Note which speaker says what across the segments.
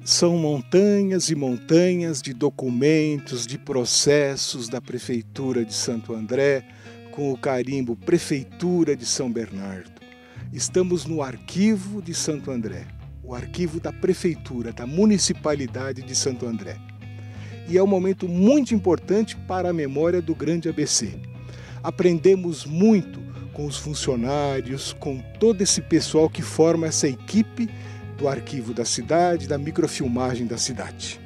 Speaker 1: São montanhas e montanhas de documentos, de processos da Prefeitura de Santo André, com o carimbo Prefeitura de São Bernardo. Estamos no Arquivo de Santo André, o arquivo da Prefeitura, da Municipalidade de Santo André. E é um momento muito importante para a memória do grande ABC. Aprendemos muito com os funcionários, com todo esse pessoal que forma essa equipe do arquivo da cidade, da microfilmagem da cidade.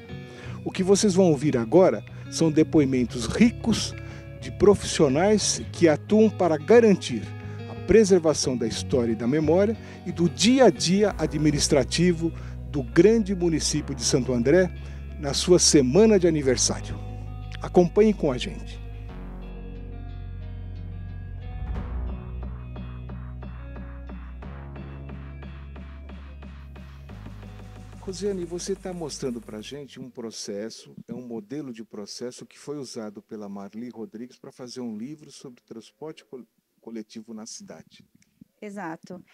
Speaker 1: O que vocês vão ouvir agora são depoimentos ricos de profissionais que atuam para garantir a preservação da história e da memória e do dia a dia administrativo do grande município de Santo André na sua semana de aniversário. Acompanhem com a gente. Rosiane, você está mostrando para a gente um processo, é um modelo de processo que foi usado pela Marli Rodrigues para fazer um livro sobre transporte coletivo na cidade.
Speaker 2: Exato.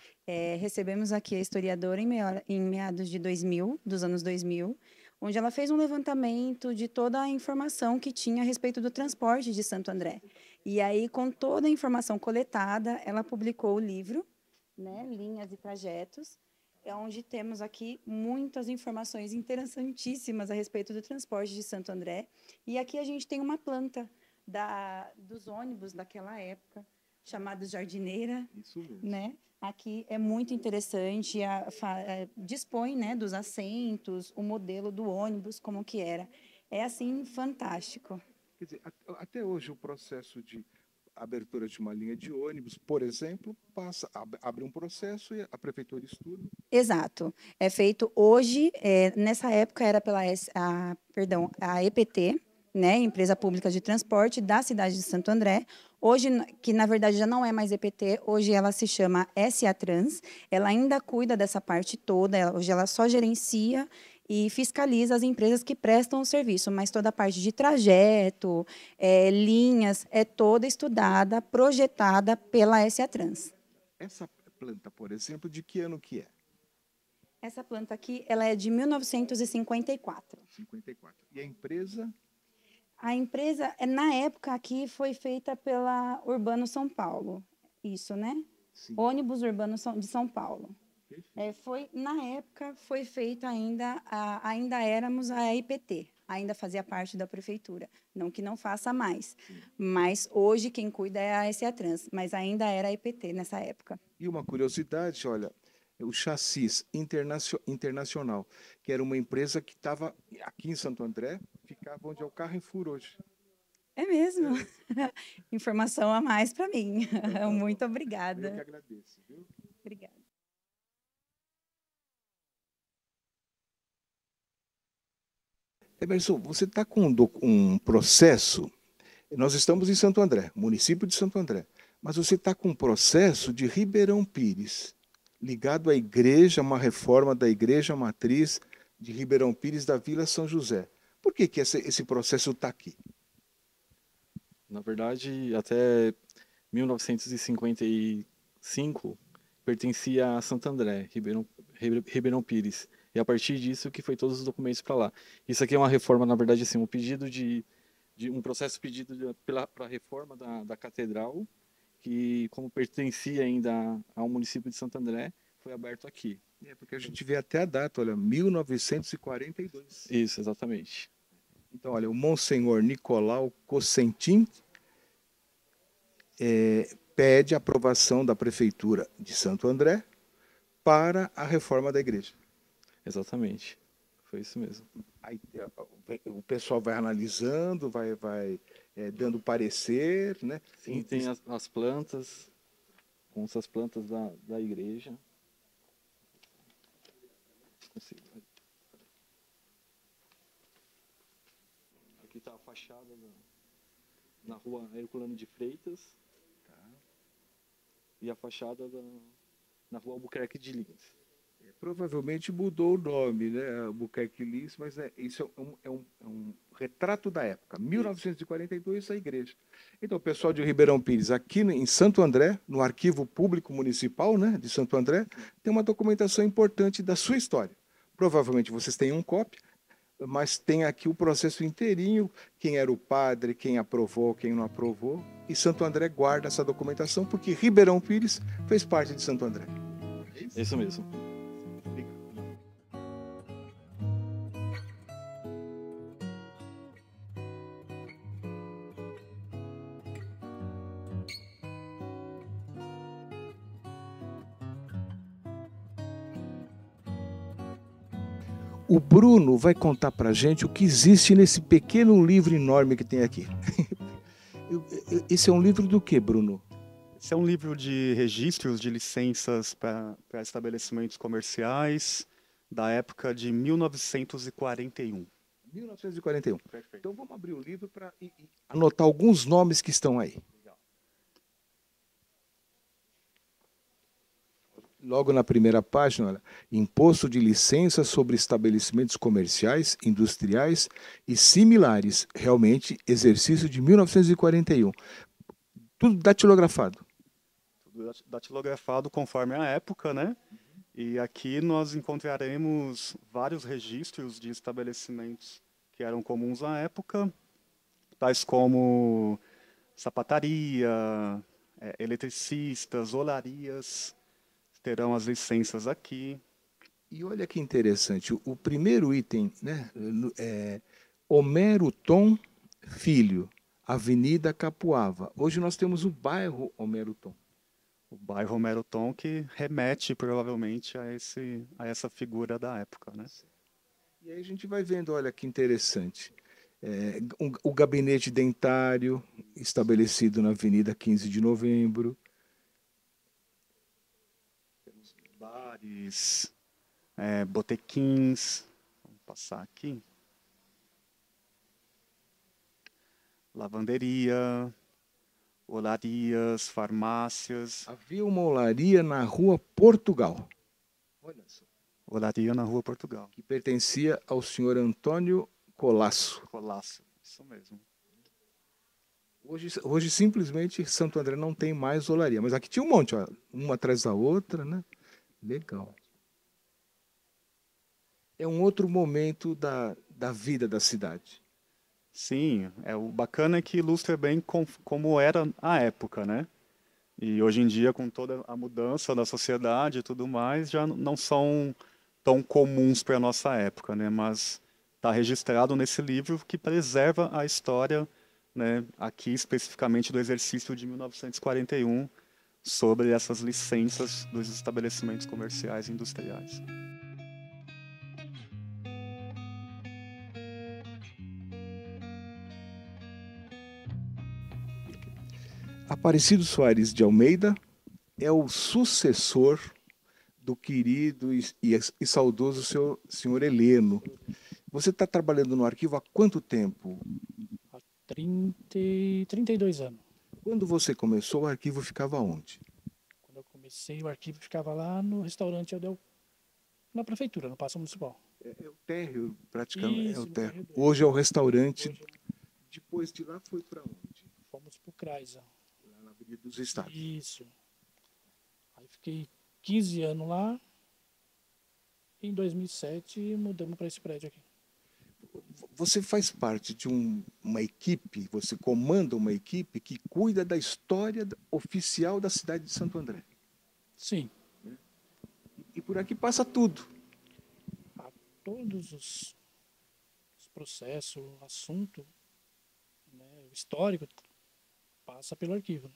Speaker 2: Recebemos aqui a historiadora em meados de 2000, dos anos 2000, onde ela fez um levantamento de toda a informação que tinha a respeito do transporte de Santo André. E aí, com toda a informação coletada, ela publicou o livro, né, Linhas e Trajetos, onde temos aqui muitas informações interessantíssimas a respeito do transporte de Santo André. E aqui a gente tem uma planta dos ônibus daquela época, chamados Jardineira.
Speaker 1: Isso mesmo.
Speaker 2: Né? Aqui é muito interessante, dispõe, né, dos assentos, o modelo do ônibus, como que era. É, assim, fantástico.
Speaker 1: Quer dizer, até hoje o processo de abertura de uma linha de ônibus, por exemplo, abre um processo e a prefeitura estuda.
Speaker 2: Exato. É feito hoje, nessa época era pela a EPT, né, Empresa Pública de Transporte da cidade de Santo André. Hoje, que na verdade já não é mais EPT, hoje ela se chama SA Trans, ela ainda cuida dessa parte toda, hoje ela só gerencia e fiscaliza as empresas que prestam o serviço, mas toda a parte de trajeto, linhas, é toda estudada, projetada pela SA Trans.
Speaker 1: Essa planta, por exemplo, de que ano que é?
Speaker 2: Essa planta aqui, ela é de 1954.
Speaker 1: 54. E a empresa?
Speaker 2: A empresa, na época aqui, foi feita pela Urbano São Paulo. Isso, né?
Speaker 1: Sim.
Speaker 2: Ônibus Urbano de São Paulo. Na época, foi feita ainda éramos a IPT, ainda fazia parte da prefeitura. Não que não faça mais. Sim. Mas hoje quem cuida é a SA Trans, mas ainda era a IPT nessa época.
Speaker 1: E uma curiosidade, olha, o Chassis Internacional, que era uma empresa que estava aqui em Santo André, ficava onde é o Carrefour hoje.
Speaker 2: É mesmo? É. Informação a mais para mim. Então, muito obrigada.
Speaker 1: Eu que agradeço, viu?
Speaker 2: Obrigada.
Speaker 1: Emerson, você está com um processo, nós estamos em Santo André, município de Santo André, mas você está com um processo de Ribeirão Pires, ligado à igreja, uma reforma da igreja matriz de Ribeirão Pires da Vila São José. Por que esse processo está aqui?
Speaker 3: Na verdade, até 1955, pertencia a Santo André, Ribeirão Pires. E a partir disso que foi todos os documentos para lá. Isso aqui é uma reforma, na verdade, assim, um pedido de um processo pedido para a reforma da catedral, que como pertencia ainda ao município de Santo André, foi aberto aqui.
Speaker 1: Porque a gente vê até a data, olha, 1942.
Speaker 3: Isso, exatamente.
Speaker 1: Então, olha, o Monsenhor Nicolau Cossentin pede a aprovação da Prefeitura de Santo André para a reforma da igreja.
Speaker 3: Exatamente, foi isso mesmo.
Speaker 1: Aí, o pessoal vai analisando, vai dando parecer, né?
Speaker 3: Sim, tem as plantas, com essas plantas da igreja. Aqui está a fachada na rua Herculano de Freitas. Tá. E a fachada na rua Albuquerque de Lins.
Speaker 1: Provavelmente mudou o nome, né? Albuquerque Lins, mas isso é um retrato da época. 1942, a igreja. Então, o pessoal de Ribeirão Pires, aqui em Santo André, no Arquivo Público Municipal, né, de Santo André, tem uma documentação importante da sua história. Provavelmente vocês têm um cópia, mas tem aqui o processo inteirinho, quem era o padre, quem aprovou, quem não aprovou, e Santo André guarda essa documentação porque Ribeirão Pires fez parte de Santo André.
Speaker 3: É isso mesmo.
Speaker 1: O Bruno vai contar para a gente o que existe nesse pequeno livro enorme que tem aqui. Esse é um livro do que, Bruno?
Speaker 4: Esse é um livro de registros de licenças para estabelecimentos comerciais da época de 1941.
Speaker 1: 1941.
Speaker 4: Perfeito.
Speaker 1: Então vamos abrir o livro para anotar alguns nomes que estão aí. Logo na primeira página, olha, imposto de licença sobre estabelecimentos comerciais, industriais e similares, realmente exercício de 1941. Tudo datilografado.
Speaker 4: Tudo datilografado conforme a época, né? E aqui nós encontraremos vários registros de estabelecimentos que eram comuns à época, tais como sapataria, eletricistas, olarias, terão as licenças aqui.
Speaker 1: E olha que interessante, o primeiro item, né, é Homero Tom Filho, Avenida Capuava. Hoje nós temos o bairro Homero Tom.
Speaker 4: O bairro Homero Tom, que remete provavelmente a essa figura da época, né?
Speaker 1: E aí a gente vai vendo, olha que interessante. O gabinete dentário, estabelecido na Avenida 15 de Novembro.
Speaker 4: Temos bares, botequins. Vamos passar aqui. Lavanderia, olarias, farmácias.
Speaker 1: Havia uma olaria na Rua Portugal. Olha só.
Speaker 4: Olaria na Rua Portugal.
Speaker 1: Que pertencia ao senhor Antônio Colasso.
Speaker 4: Colasso, isso mesmo.
Speaker 1: Hoje simplesmente Santo André não tem mais olaria, mas aqui tinha um monte, ó, uma atrás da outra, né? Legal. É um outro momento da vida da cidade.
Speaker 4: Sim, o bacana é que ilustra bem como era a época, né? E hoje em dia, com toda a mudança da sociedade e tudo mais, já não são tão comuns para a nossa época, né? Mas está registrado nesse livro que preserva a história, né? Aqui especificamente do exercício de 1941, sobre essas licenças dos estabelecimentos comerciais e industriais.
Speaker 1: Aparecido Soares de Almeida é o sucessor do querido e saudoso senhor Heleno. Você está trabalhando no arquivo há quanto tempo?
Speaker 5: Há 32 anos.
Speaker 1: Quando você começou, o arquivo ficava onde?
Speaker 5: Quando eu comecei, o arquivo ficava lá no restaurante na prefeitura, no Paço Municipal.
Speaker 1: É o térreo, praticamente.
Speaker 5: Isso,
Speaker 1: é o térreo.
Speaker 5: no
Speaker 1: Hoje é o restaurante.
Speaker 5: Hoje
Speaker 1: Depois de lá foi para onde?
Speaker 5: fomos para o Craisa.
Speaker 1: Lá na Avenida dos Estados.
Speaker 5: Isso. Aí fiquei 15 anos lá. E em 2007 mudamos para esse prédio aqui.
Speaker 1: Você faz parte de uma equipe, você comanda uma equipe que cuida da história oficial da cidade de Santo André.
Speaker 5: Sim.
Speaker 1: E por aqui passa tudo.
Speaker 5: Todos os processos, o assunto, né, o histórico, passa pelo arquivo.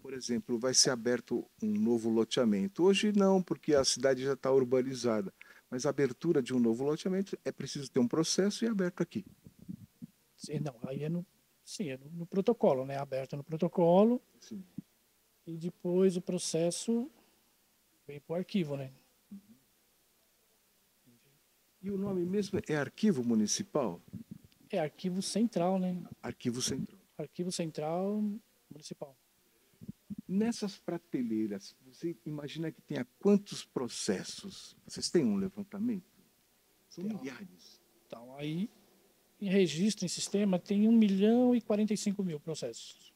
Speaker 1: Por exemplo, vai ser aberto um novo loteamento. Hoje não, porque a cidade já está urbanizada. Mas a abertura de um novo loteamento é preciso ter um processo e é aberto aqui.
Speaker 5: Sim, não, aí é no protocolo, né? Aberto no protocolo.
Speaker 1: Sim.
Speaker 5: E depois o processo vem para o arquivo, né?
Speaker 1: E o nome mesmo é Arquivo Municipal?
Speaker 5: É arquivo central, né?
Speaker 1: Arquivo Central.
Speaker 5: Arquivo Central Municipal.
Speaker 1: Nessas prateleiras, você imagina que tenha quantos processos? Vocês têm um levantamento? São milhares.
Speaker 5: Então, aí, em registro, em sistema, tem 1.045.000 processos.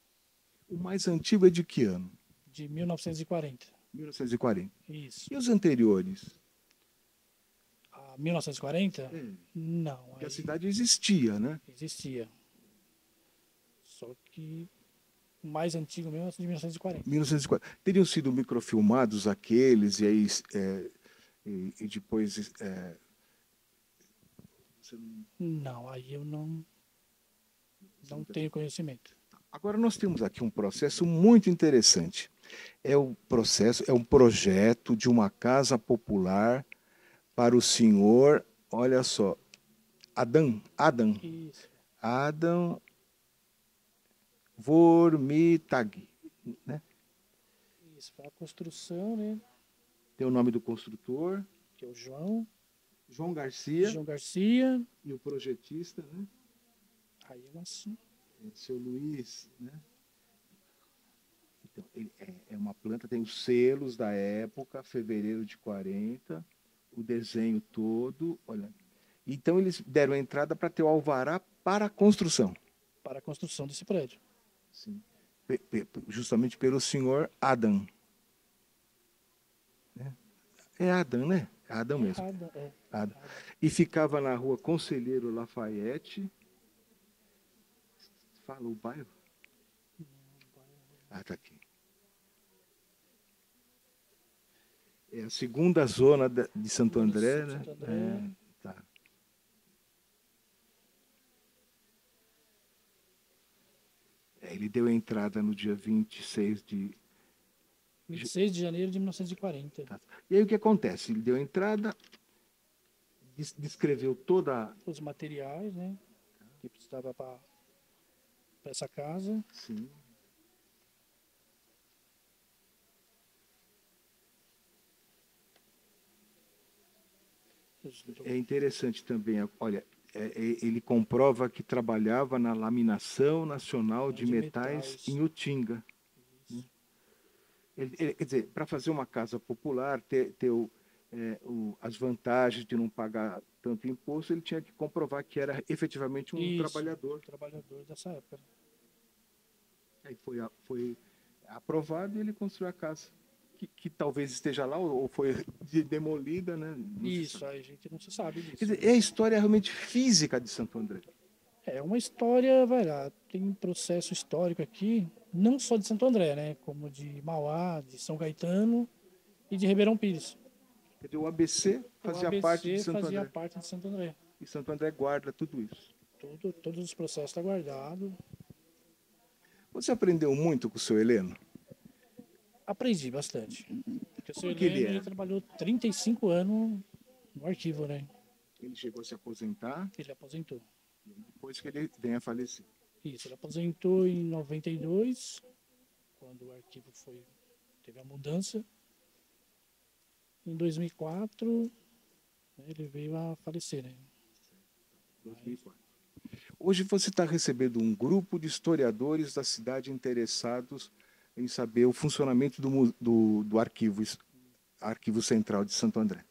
Speaker 1: O mais antigo é de que ano?
Speaker 5: De 1940.
Speaker 1: 1940.
Speaker 5: Isso.
Speaker 1: E os anteriores?
Speaker 5: 1940?
Speaker 1: É,
Speaker 5: Não,
Speaker 1: porque a
Speaker 5: aí
Speaker 1: cidade existia, né?
Speaker 5: existia. Só que o mais antigo mesmo é de 1940.
Speaker 1: 1940. Teriam sido microfilmados aqueles, e aí e depois. Você
Speaker 5: Não, aí eu não tenho conhecimento.
Speaker 1: Agora nós temos aqui um processo muito interessante. É um projeto de uma casa popular para o senhor, olha só,
Speaker 5: Isso,
Speaker 1: Adam Vormitag, né?
Speaker 5: isso. Foi a construção, né?
Speaker 1: Tem o nome do construtor,
Speaker 5: Que é o João
Speaker 1: João
Speaker 5: Garcia.
Speaker 1: e o projetista, né?
Speaker 5: Aí é assim.
Speaker 1: Seu Luiz, né? Então, é uma planta, tem os selos da época, fevereiro de 40, o desenho todo, olha. Então eles deram a entrada para ter o alvará para a construção.
Speaker 5: Para a construção desse prédio.
Speaker 1: Sim. Justamente pelo senhor Adam. Né? É Adam, né? É Adam mesmo.
Speaker 5: Errada, é.
Speaker 1: Adam. E ficava na rua Conselheiro Lafayette. Fala o bairro? Ah, tá aqui. É a segunda zona de Santo André, né?
Speaker 5: Santo André.
Speaker 1: É, tá. Ele deu entrada no dia 26 de...
Speaker 5: 26 de janeiro de 1940.
Speaker 1: Tá. E aí o que acontece? Ele deu entrada, descreveu toda...
Speaker 5: Os materiais, né? Que precisava para essa casa.
Speaker 1: Sim. É interessante também, olha, ele comprova que trabalhava na Laminação Nacional de Metais em Utinga. Né? Quer dizer, para fazer uma casa popular, ter as vantagens de não pagar tanto imposto, ele tinha que comprovar que era efetivamente um trabalhador.
Speaker 5: Um trabalhador dessa época.
Speaker 1: Aí foi aprovado e ele construiu a casa. Que talvez esteja lá ou foi demolida, né?
Speaker 5: Isso, a gente não se sabe disso.
Speaker 1: Quer dizer, é a história realmente física de Santo André.
Speaker 5: É uma história, vai lá, tem um processo histórico aqui, não só de Santo André, né? Como de Mauá, de São Caetano e de Ribeirão Pires.
Speaker 1: Quer dizer, o ABC fazia parte de Santo
Speaker 5: fazia
Speaker 1: André.
Speaker 5: parte de Santo André.
Speaker 1: E Santo André guarda tudo isso.
Speaker 5: Todos os processos estão guardados.
Speaker 1: Você aprendeu muito com o seu Heleno?
Speaker 5: Aprendi bastante. Porque o seu
Speaker 1: Como que ele
Speaker 5: Heleno, ele trabalhou 35 anos no arquivo, né?
Speaker 1: Ele chegou a se aposentar
Speaker 5: Ele aposentou.
Speaker 1: depois que ele vem a falecer.
Speaker 5: Isso, ele aposentou em 92, quando o arquivo teve a mudança. Em 2004, né, ele veio a falecer, né?
Speaker 1: 2004. Hoje você está recebendo um grupo de historiadores da cidade interessados em saber o funcionamento do arquivo Central de Santo André.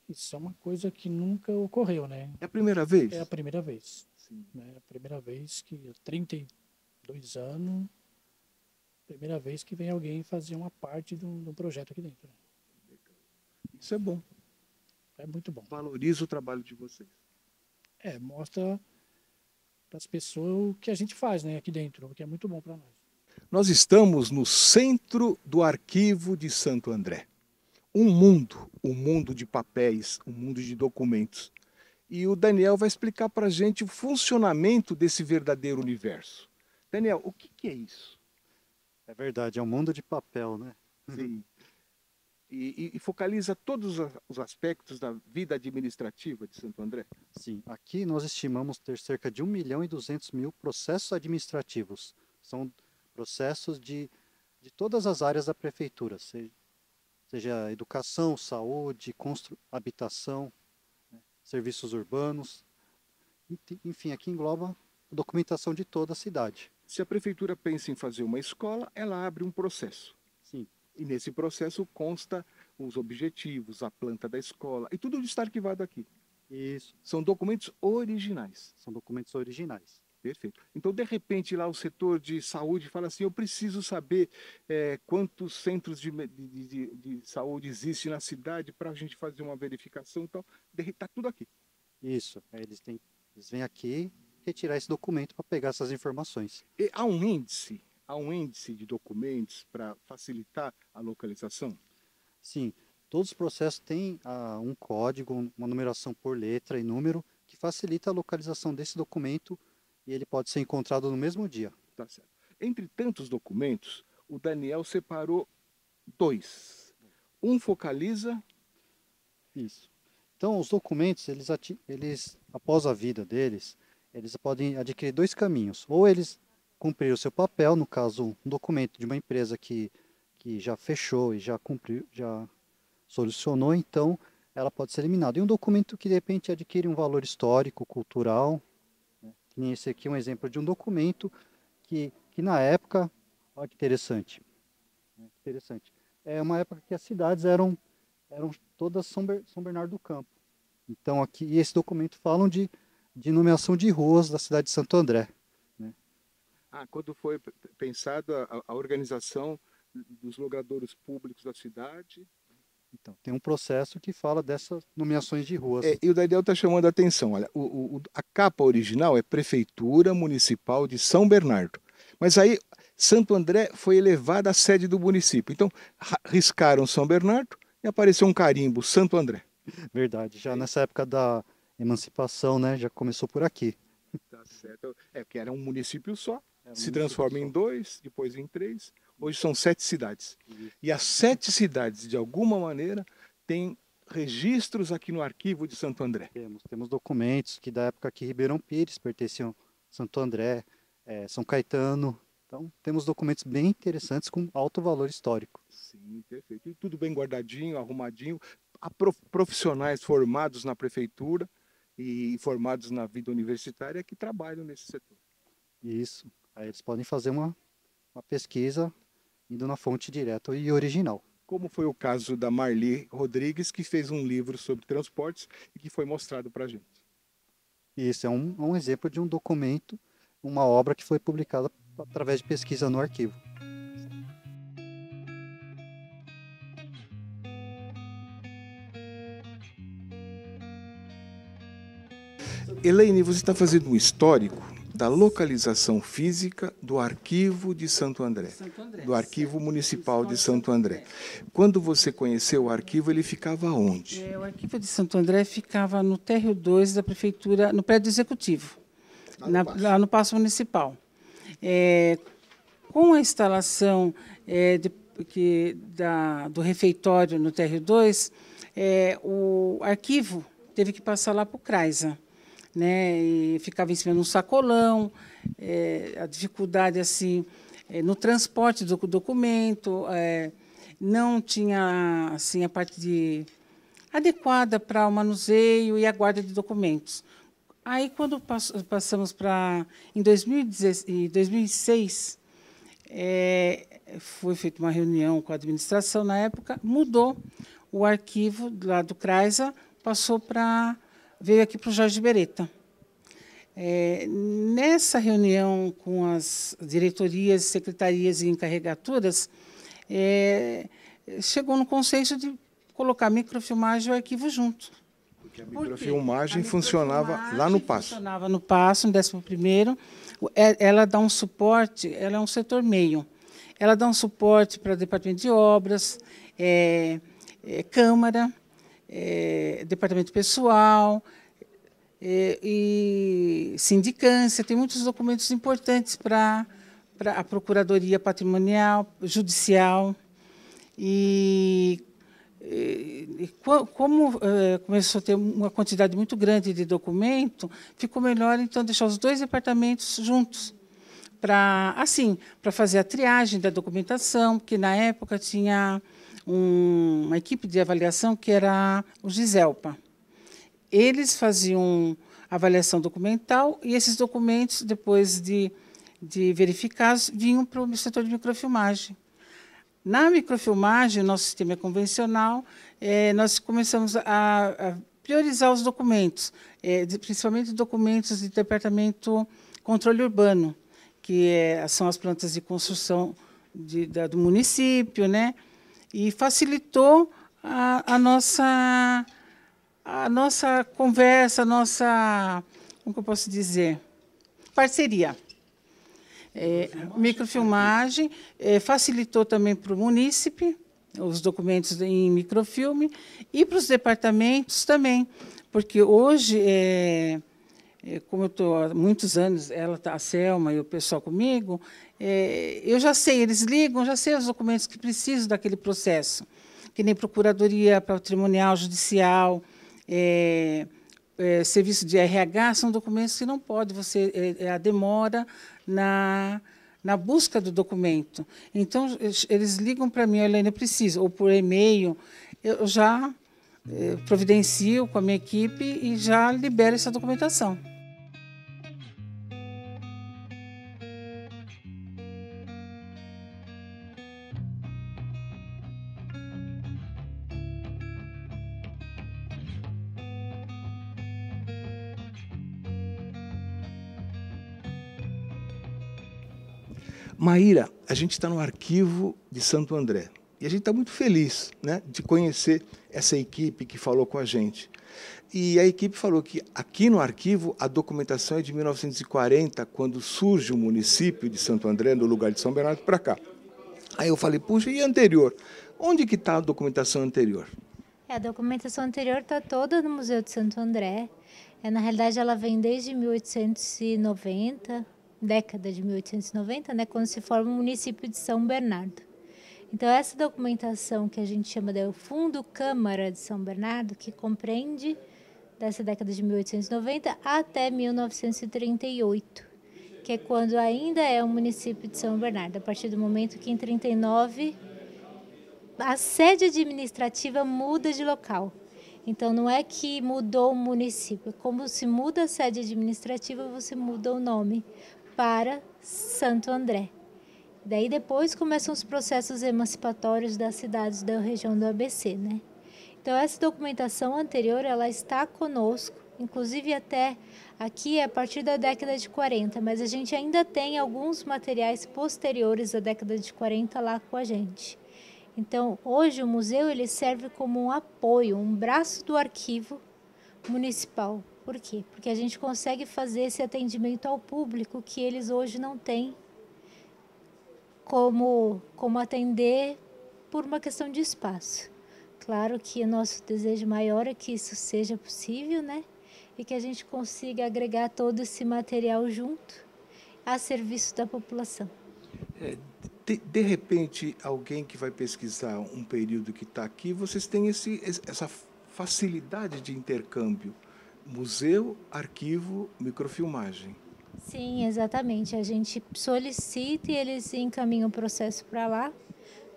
Speaker 5: Isso é uma coisa que nunca ocorreu, né?
Speaker 1: É a primeira vez?
Speaker 5: É a primeira vez.
Speaker 1: Sim.
Speaker 5: Né? A primeira vez que, há 32 anos, primeira vez que vem alguém fazer uma parte de um projeto aqui dentro.
Speaker 1: Isso é bom.
Speaker 5: É muito bom.
Speaker 1: Valoriza o trabalho de vocês.
Speaker 5: Mostra para as pessoas o que a gente faz, né, aqui dentro, o que é muito bom para nós.
Speaker 1: Nós estamos no centro do arquivo de Santo André. Um mundo de papéis, um mundo de documentos. E o Daniel vai explicar para a gente o funcionamento desse verdadeiro universo. Daniel, o que é isso?
Speaker 4: É verdade, é um mundo de papel, né?
Speaker 1: Sim. E focaliza todos os aspectos da vida administrativa de Santo André?
Speaker 4: Sim, aqui nós estimamos ter cerca de 1.200.000 processos administrativos. São processos de todas as áreas da prefeitura, seja educação, saúde, habitação, né, serviços urbanos. Enfim, aqui engloba a documentação de toda a cidade.
Speaker 1: Se a prefeitura pensa em fazer uma escola, ela abre um processo.
Speaker 4: Sim.
Speaker 1: E nesse processo consta os objetivos, a planta da escola, e tudo está arquivado aqui.
Speaker 4: Isso.
Speaker 1: São documentos originais.
Speaker 4: São documentos originais.
Speaker 1: Perfeito. Então, de repente, lá o setor de saúde fala assim, eu preciso saber quantos centros de saúde existem na cidade para a gente fazer uma verificação. Então, está tudo aqui.
Speaker 6: Isso. Aí eles vêm aqui retirar esse documento para pegar essas informações.
Speaker 1: E há um índice de documentos para facilitar a localização?
Speaker 6: Sim, todos os processos têm um código, uma numeração por letra e número, que facilita a localização desse documento e ele pode ser encontrado no mesmo dia.
Speaker 1: Tá certo. Entre tantos documentos, o Daniel separou 2. Um focaliza...
Speaker 6: Isso. Então, os documentos, eles após a vida deles, eles podem adquirir 2 caminhos. Ou eles cumpriram o seu papel, no caso, um documento de uma empresa que já fechou e já cumpriu, já solucionou, então ela pode ser eliminada. E um documento que, de repente, adquire um valor histórico, cultural, né? Esse aqui é um exemplo de um documento que na época, olha que interessante, é uma época que as cidades eram todas São Bernardo do Campo. Então, aqui, esse documento falam de nomeação de ruas da cidade de Santo André. Né?
Speaker 1: Quando foi pensado a organização dos logradouros públicos da cidade.
Speaker 6: Então, tem um processo que fala dessas nomeações de ruas.
Speaker 1: E o Daniel está chamando a atenção. Olha, a capa original é Prefeitura Municipal de São Bernardo. Mas aí Santo André foi elevada à sede do município. Então, riscaram São Bernardo e apareceu um carimbo, Santo André.
Speaker 6: Verdade. Já nessa época da emancipação, né, já começou por aqui.
Speaker 1: Tá certo. Porque era um município só, se transforma em 2, depois em 3. Hoje são 7 cidades. E as 7 cidades, de alguma maneira, têm registros aqui no arquivo de Santo André.
Speaker 6: Temos documentos que da época que Ribeirão Pires pertenciam a Santo André, São Caetano. Então, temos documentos bem interessantes com alto valor histórico.
Speaker 1: Sim, perfeito. E tudo bem guardadinho, arrumadinho. Há profissionais formados na prefeitura e formados na vida universitária que trabalham nesse setor.
Speaker 6: Isso. Aí eles podem fazer uma pesquisa indo na fonte direta e original.
Speaker 1: Como foi o caso da Marli Rodrigues, que fez um livro sobre transportes e que foi mostrado para a gente.
Speaker 6: Isso é um exemplo de um documento, uma obra que foi publicada através de pesquisa no arquivo.
Speaker 1: Elaine, você está fazendo um histórico da localização física do arquivo de Santo André, do arquivo municipal de Santo André. Quando você conheceu o arquivo, ele ficava onde?
Speaker 7: O arquivo de Santo André ficava no térreo 2 da prefeitura, no prédio executivo, lá no Paço Municipal. Com a instalação do refeitório no térreo 2, o arquivo teve que passar lá para o CRAISA. Né, e ficava em cima de um sacolão, a dificuldade assim no transporte do documento, não tinha assim a parte adequada para o manuseio e a guarda de documentos. Aí, quando passamos para em 2006, foi feita uma reunião com a administração na época, mudou o arquivo lá do CRAISA, veio aqui para o Jorge Beretta. Nessa reunião com as diretorias, secretarias e encarregaturas, chegou no consenso de colocar a microfilmagem e o arquivo junto.
Speaker 1: Porque a microfilmagem funcionava lá no Paço.
Speaker 7: Funcionava no Paço, no 11º. Ela dá um suporte, ela é um setor meio. Ela dá um suporte para o departamento de obras, Câmara, departamento pessoal e sindicância. Tem muitos documentos importantes para a Procuradoria Patrimonial, Judicial. Como começou a ter uma quantidade muito grande de documento, ficou melhor, então, deixar os 2 departamentos juntos, para fazer a triagem da documentação, porque, na época, tinha uma equipe de avaliação que era o Giselpa. Eles faziam avaliação documental e esses documentos, depois de verificados, vinham para o setor de microfilmagem. Na microfilmagem, nosso sistema é convencional, nós começamos a priorizar os documentos, principalmente documentos de departamento controle urbano, que são as plantas de construção do município, né? E facilitou a nossa conversa, como que eu posso dizer, parceria. Microfilmagem facilitou também para o munícipe os documentos em microfilme e para os departamentos também, porque hoje, como eu estou há muitos anos, a Selma e o pessoal comigo, eu já sei, eles ligam, já sei os documentos que precisam daquele processo, que nem procuradoria patrimonial, judicial, serviço de RH, são documentos que não pode, a demora na busca do documento. Então, eles ligam para mim, Helena, eu preciso, ou por e-mail, eu já providencio com a minha equipe e já libero essa documentação.
Speaker 1: Maíra, a gente está no arquivo de Santo André e a gente está muito feliz, né, de conhecer essa equipe que falou com a gente. E a equipe falou que aqui no arquivo a documentação é de 1940, quando surge o município de Santo André, no lugar de São Bernardo, para cá. Aí eu falei, puxa, e anterior? Onde que está a documentação anterior?
Speaker 8: A documentação anterior está toda no Museu de Santo André. Na realidade, ela vem desde 1890, década de 1890, né, quando se forma o município de São Bernardo. Então, essa documentação que a gente chama de Fundo Câmara de São Bernardo, que compreende dessa década de 1890 até 1938, que é quando ainda é o município de São Bernardo, a partir do momento que, em 39, a sede administrativa muda de local. Então, não é que mudou o município. Como se muda a sede administrativa, você muda o nome para Santo André. Daí depois começam os processos emancipatórios das cidades da região do ABC, né? Então essa documentação anterior, ela está conosco, inclusive até aqui a partir da década de 40, mas a gente ainda tem alguns materiais posteriores à década de 40 lá com a gente. Então hoje o museu ele serve como um apoio, um braço do arquivo municipal. Por quê? Porque a gente consegue fazer esse atendimento ao público que eles hoje não têm como atender por uma questão de espaço. Claro que o nosso desejo maior é que isso seja possível, né? E que a gente consiga agregar todo esse material junto a serviço da população.
Speaker 1: De repente, alguém que vai pesquisar um período que está aqui, vocês têm essa facilidade de intercâmbio. Museu, arquivo, microfilmagem.
Speaker 8: Sim, exatamente. A gente solicita e eles encaminham o processo para lá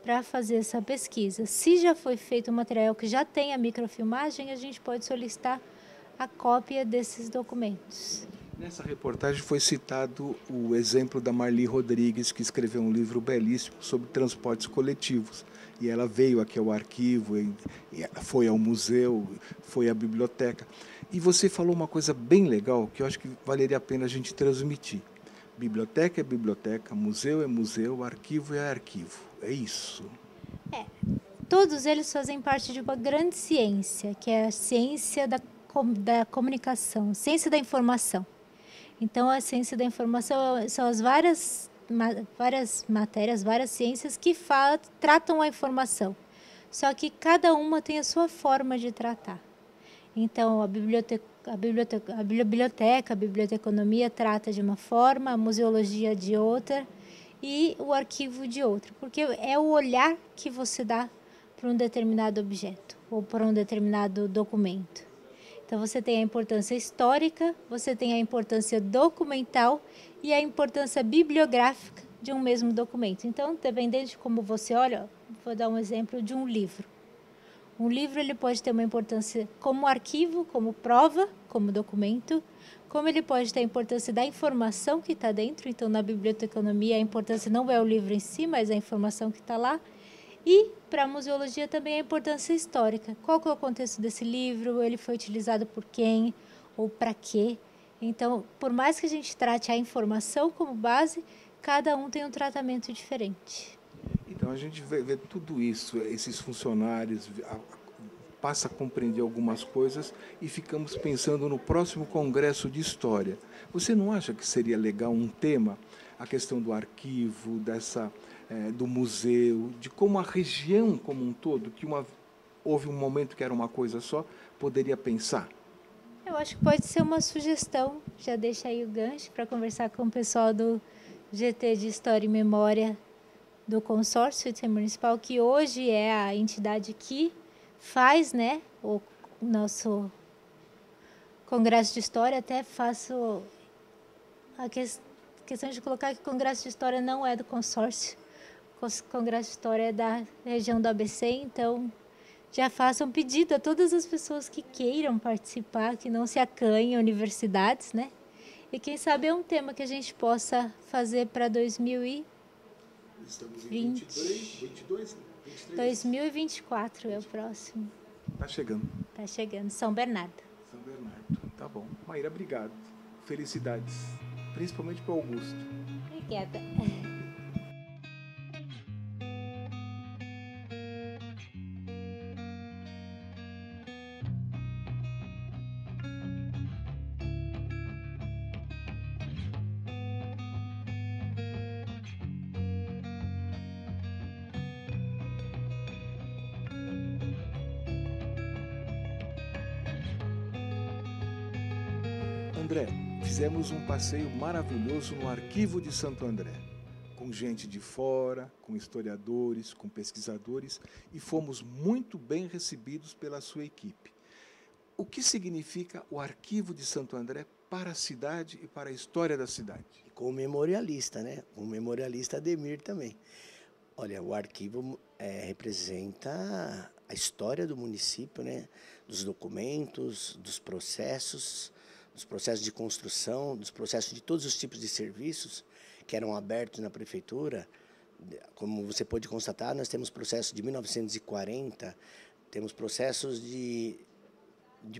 Speaker 8: para fazer essa pesquisa. Se já foi feito um material que já tem a microfilmagem, a gente pode solicitar a cópia desses documentos.
Speaker 1: Nessa reportagem foi citado o exemplo da Marli Rodrigues, que escreveu um livro belíssimo sobre transportes coletivos. E ela veio aqui ao arquivo, foi ao museu, foi à biblioteca. E você falou uma coisa bem legal, que eu acho que valeria a pena a gente transmitir. Biblioteca é biblioteca, museu é museu, arquivo é arquivo. É isso.
Speaker 8: Todos eles fazem parte de uma grande ciência, que é a ciência da comunicação, ciência da informação. Então, a ciência da informação são as várias matérias, várias ciências que tratam a informação. Só que cada uma tem a sua forma de tratar. Então, a biblioteconomia trata de uma forma, a museologia de outra e o arquivo de outra. Porque é o olhar que você dá para um determinado objeto ou para um determinado documento. Então, você tem a importância histórica, você tem a importância documental e a importância bibliográfica de um mesmo documento. Então, dependendo de como você olha, vou dar um exemplo de um livro. Um livro ele pode ter uma importância como arquivo, como prova, como documento, como ele pode ter a importância da informação que está dentro. Então, na biblioteconomia, a importância não é o livro em si, mas a informação que está lá. E, para a museologia, também a importância histórica. Qual que é o contexto desse livro? Ele foi utilizado por quem? Ou para quê? Então, por mais que a gente trate a informação como base, cada um tem um tratamento diferente.
Speaker 1: Então a gente vê tudo isso, esses funcionários passa a compreender algumas coisas e ficamos pensando no próximo congresso de história. Você não acha que seria legal um tema, a questão do arquivo, do museu, de como a região como um todo, que houve um momento que era uma coisa só, poderia pensar?
Speaker 8: Eu acho que pode ser uma sugestão, já deixa aí o gancho para conversar com o pessoal do GT de História e Memória do Consórcio Intermunicipal, que hoje é a entidade que faz, né, o nosso Congresso de História. Até faço a questão de colocar que o Congresso de História não é do consórcio, o Congresso de História é da região do ABC, então já façam um pedido a todas as pessoas que queiram participar, que não se acanhem universidades, né? E quem sabe é um tema que a gente possa fazer para 2020.
Speaker 1: Estamos em 22, 23.
Speaker 8: 2024 é o próximo.
Speaker 1: Está chegando.
Speaker 8: Está chegando, São Bernardo.
Speaker 1: São Bernardo, tá bom. Maíra, obrigado. Felicidades, principalmente para o Augusto.
Speaker 8: Obrigada.
Speaker 1: André, fizemos um passeio maravilhoso no Arquivo de Santo André, com gente de fora, com historiadores, com pesquisadores, e fomos muito bem recebidos pela sua equipe. O que significa o Arquivo de Santo André para a cidade e para a história da cidade?
Speaker 9: Com o memorialista, né? O memorialista Ademir também. Olha, o arquivo representa a história do município, né? Dos documentos, dos processos de construção, dos processos de todos os tipos de serviços que eram abertos na prefeitura. Como você pode constatar, nós temos processos de 1940, temos processos de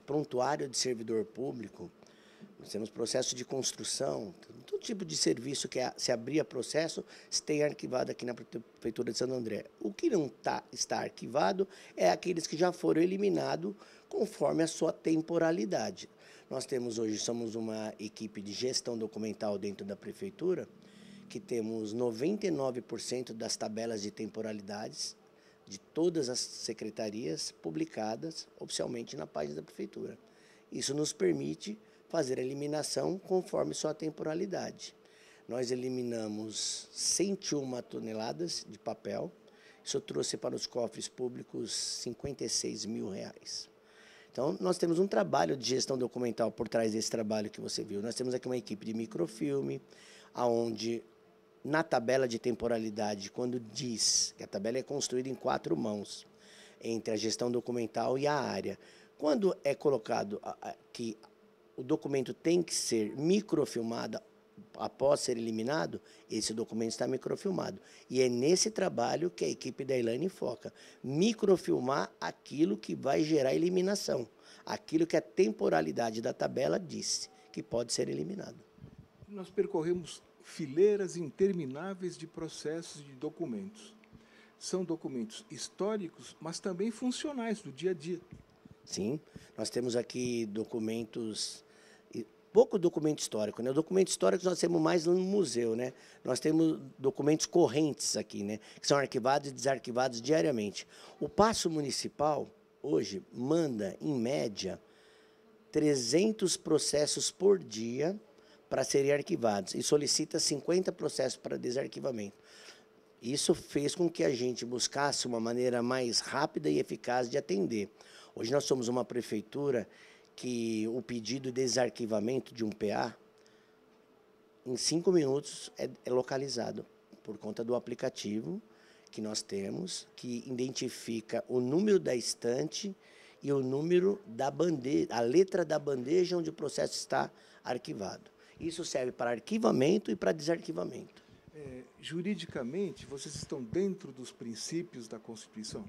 Speaker 9: prontuário de servidor público, nós temos processos de construção, todo tipo de serviço que se abria processo, se tem arquivado aqui na Prefeitura de Santo André. O que não está arquivado é aqueles que já foram eliminados conforme a sua temporalidade. Nós temos hoje, somos uma equipe de gestão documental dentro da Prefeitura, que temos 99% das tabelas de temporalidades de todas as secretarias publicadas oficialmente na página da Prefeitura. Isso nos permite fazer a eliminação conforme sua temporalidade. Nós eliminamos 101 toneladas de papel, isso trouxe para os cofres públicos R$56 mil. Então, nós temos um trabalho de gestão documental por trás desse trabalho que você viu. Nós temos aqui uma equipe de microfilme, onde na tabela de temporalidade, quando diz que a tabela é construída em 4 mãos, entre a gestão documental e a área, quando é colocado que o documento tem que ser microfilmado após ser eliminado, esse documento está microfilmado. E é nesse trabalho que a equipe da Elaine foca, microfilmar aquilo que vai gerar eliminação, aquilo que a temporalidade da tabela disse que pode ser eliminado.
Speaker 1: Nós percorremos fileiras intermináveis de processos de documentos. São documentos históricos, mas também funcionais do dia a dia.
Speaker 9: Sim, nós temos aqui documentos, pouco documento histórico, né? O documento histórico nós temos mais no museu, né? Nós temos documentos correntes aqui, né? Que são arquivados e desarquivados diariamente. O Paço Municipal, hoje, manda, em média, 300 processos por dia para serem arquivados e solicita 50 processos para desarquivamento. Isso fez com que a gente buscasse uma maneira mais rápida e eficaz de atender. Hoje nós somos uma prefeitura que o pedido de desarquivamento de um PA, em 5 minutos, é localizado, por conta do aplicativo que nós temos, que identifica o número da estante e o número da bandeja, a letra da bandeja onde o processo está arquivado. Isso serve para arquivamento e para desarquivamento.
Speaker 1: Juridicamente, vocês estão dentro dos princípios da Constituição?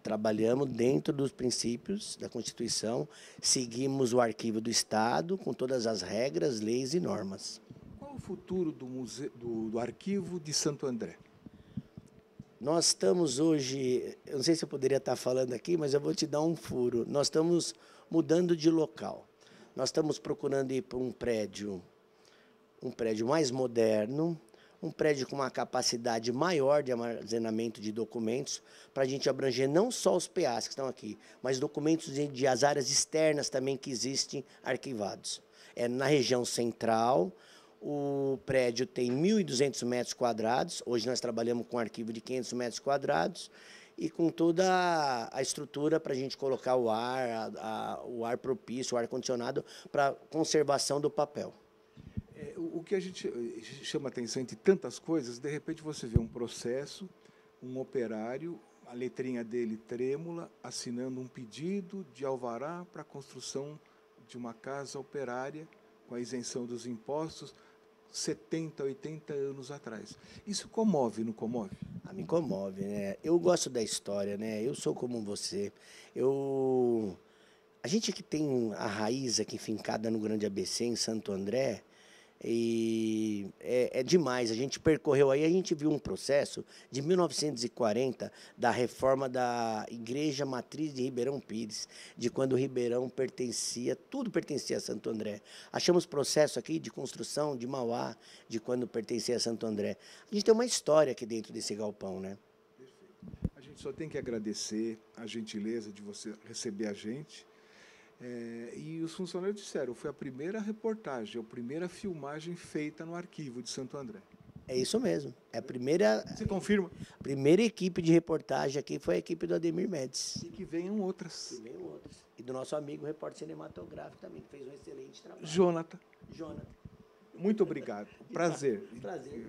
Speaker 9: trabalhamos dentro dos princípios da Constituição, seguimos o arquivo do Estado com todas as regras, leis e normas.
Speaker 1: Qual o futuro do arquivo de Santo André?
Speaker 9: Nós estamos hoje, eu não sei se eu poderia estar falando aqui, mas eu vou te dar um furo. Nós estamos mudando de local. Nós estamos procurando ir para um prédio mais moderno, um prédio com uma capacidade maior de armazenamento de documentos, para a gente abranger não só os PAs que estão aqui, mas documentos de as áreas externas também que existem arquivados. É na região central. O prédio tem 1.200 metros quadrados. Hoje nós trabalhamos com um arquivo de 500 metros quadrados e com toda a estrutura para a gente colocar o ar propício, o ar-condicionado para conservação do papel.
Speaker 1: O que a gente chama atenção entre tantas coisas, de repente você vê um processo, um operário, a letrinha dele trêmula, assinando um pedido de alvará para a construção de uma casa operária com a isenção dos impostos, 70, 80 anos atrás. Isso comove, não comove?
Speaker 9: Me comove, né? Eu gosto da história, né? Eu sou como você. A gente que tem a raiz aqui fincada no Grande ABC, em Santo André, e é demais. A gente percorreu aí, a gente viu um processo de 1940 da reforma da Igreja Matriz de Ribeirão Pires, de quando Ribeirão tudo pertencia a Santo André. Achamos processo aqui de construção de Mauá, de quando pertencia a Santo André. A gente tem uma história aqui dentro desse galpão, né?
Speaker 1: Perfeito. A gente só tem que agradecer a gentileza de você receber a gente. E os funcionários disseram, foi a primeira reportagem, a primeira filmagem feita no arquivo de Santo André.
Speaker 9: É isso mesmo. É a primeira...
Speaker 1: Você confirma?
Speaker 9: A primeira equipe de reportagem aqui foi a equipe do Ademir Médici.
Speaker 1: E que venham outras.
Speaker 9: E do nosso amigo repórter cinematográfico também, que fez um excelente trabalho.
Speaker 1: Jonathan.
Speaker 9: Jonathan.
Speaker 1: Muito obrigado. Prazer.
Speaker 9: Prazer.